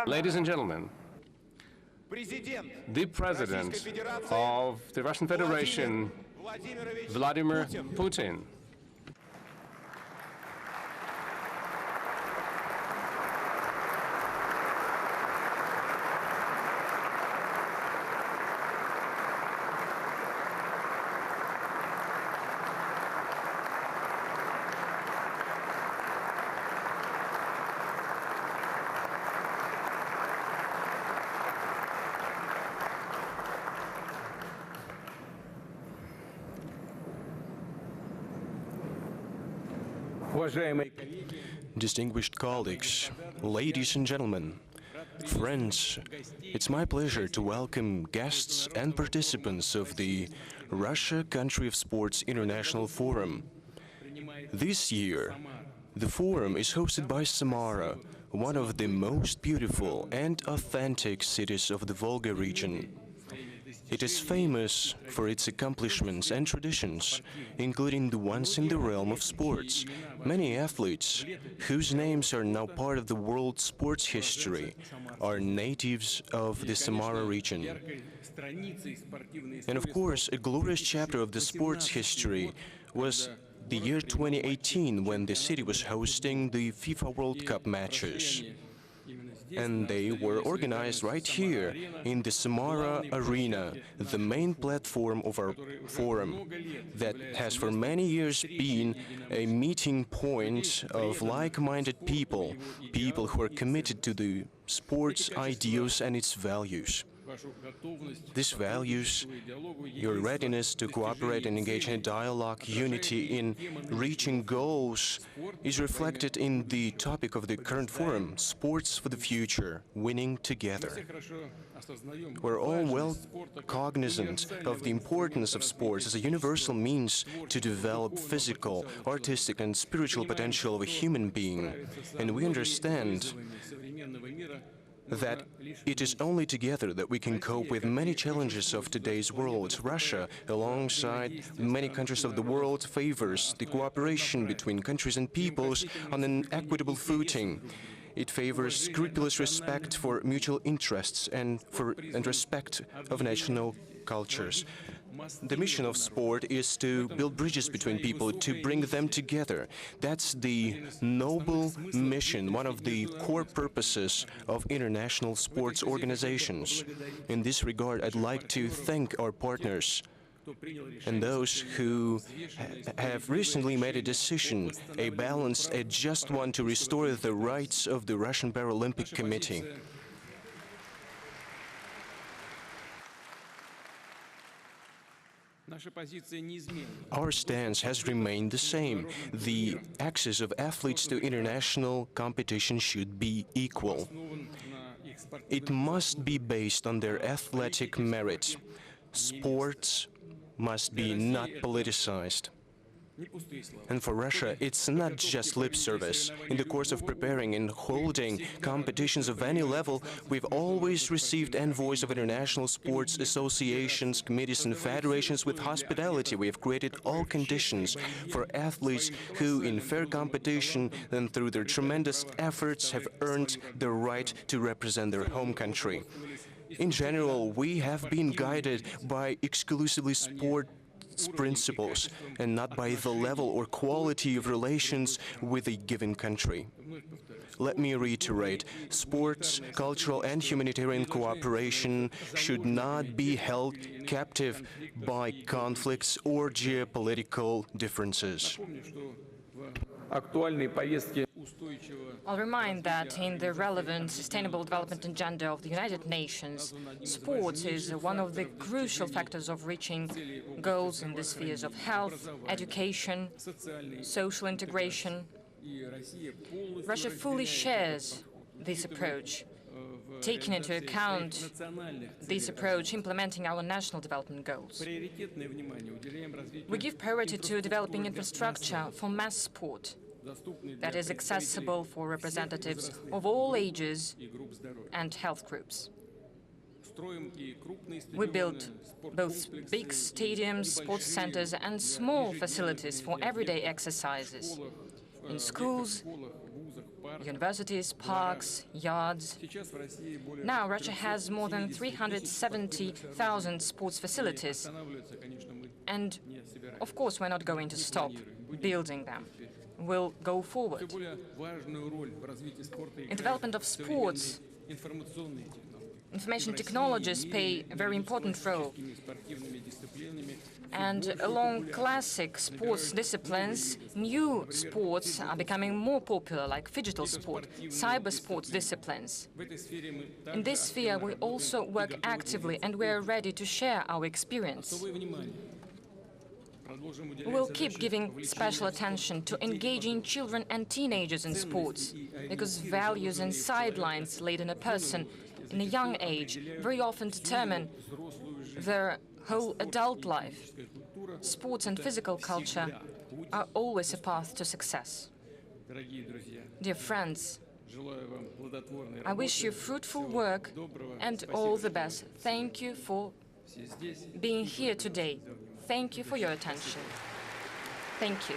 Ladies and gentlemen, the President of the Russian Federation, Vladimir Putin. Distinguished colleagues, ladies and gentlemen, friends, it's my pleasure to welcome guests and participants of the Russia Country of Sports International Forum. This year, the forum is hosted by Samara, one of the most beautiful and authentic cities of the Volga region. It is famous for its accomplishments and traditions, including the ones in the realm of sports. Many athletes, whose names are now part of the world sports history, are natives of the Samara region. And of course, a glorious chapter of the sports history was the year 2018, when the city was hosting the FIFA World Cup matches. And they were organized right here in the Samara Arena, the main platform of our forum, that has for many years been a meeting point of like-minded people, people who are committed to the sports ideals and its values. These values, your readiness to cooperate and engage in dialogue, unity in reaching goals, is reflected in the topic of the current forum, Sports for the Future, Winning Together. We're all well cognizant of the importance of sports as a universal means to develop physical, artistic and spiritual potential of a human being, and we understand that it is only together that we can cope with many challenges of today's world. Russia, alongside many countries of the world, favors the cooperation between countries and peoples on an equitable footing. It favors scrupulous respect for mutual interests and respect of national cultures. The mission of sport is to build bridges between people, to bring them together. That's the noble mission, one of the core purposes of international sports organizations. In this regard, I'd like to thank our partners and those who have recently made a decision, a balanced, a just one, to restore the rights of the Russian Paralympic Committee. Our stance has remained the same. The access of athletes to international competition should be equal. It must be based on their athletic merit. Sports must be not politicized. And for Russia, it's not just lip service. In the course of preparing and holding competitions of any level, we've always received envoys of international sports associations, committees and federations with hospitality. We have created all conditions for athletes who, in fair competition and through their tremendous efforts, have earned the right to represent their home country. In general, we have been guided by exclusively sports principles and not by the level or quality of relations with a given country. Let me reiterate, sports, cultural and humanitarian cooperation should not be held captive by conflicts or geopolitical differences. I'll remind that in the relevant Sustainable Development Agenda of the United Nations, sports is one of the crucial factors of reaching goals in the spheres of health, education, social integration. Russia fully shares this approach, taking into account this approach, implementing our national development goals. We give priority to developing infrastructure for mass sport that is accessible for representatives of all ages and health groups. We build both big stadiums, sports centers, and small facilities for everyday exercises in schools, universities, parks, yards. Now Russia has more than 370,000 sports facilities. And of course, we're not going to stop building them. We'll go forward. In development of sports, information technologies play a very important role. And along classic sports disciplines, new sports are becoming more popular, like digital sport, cyber sports disciplines. In this sphere, we also work actively, and we are ready to share our experience. We will keep giving special attention to engaging children and teenagers in sports, because values and sidelines laid in a person in a young age very often determine their whole adult life. Sports and physical culture are always a path to success. Dear friends, I wish you fruitful work and all the best. Thank you for being here today. Thank you for your attention. Thank you.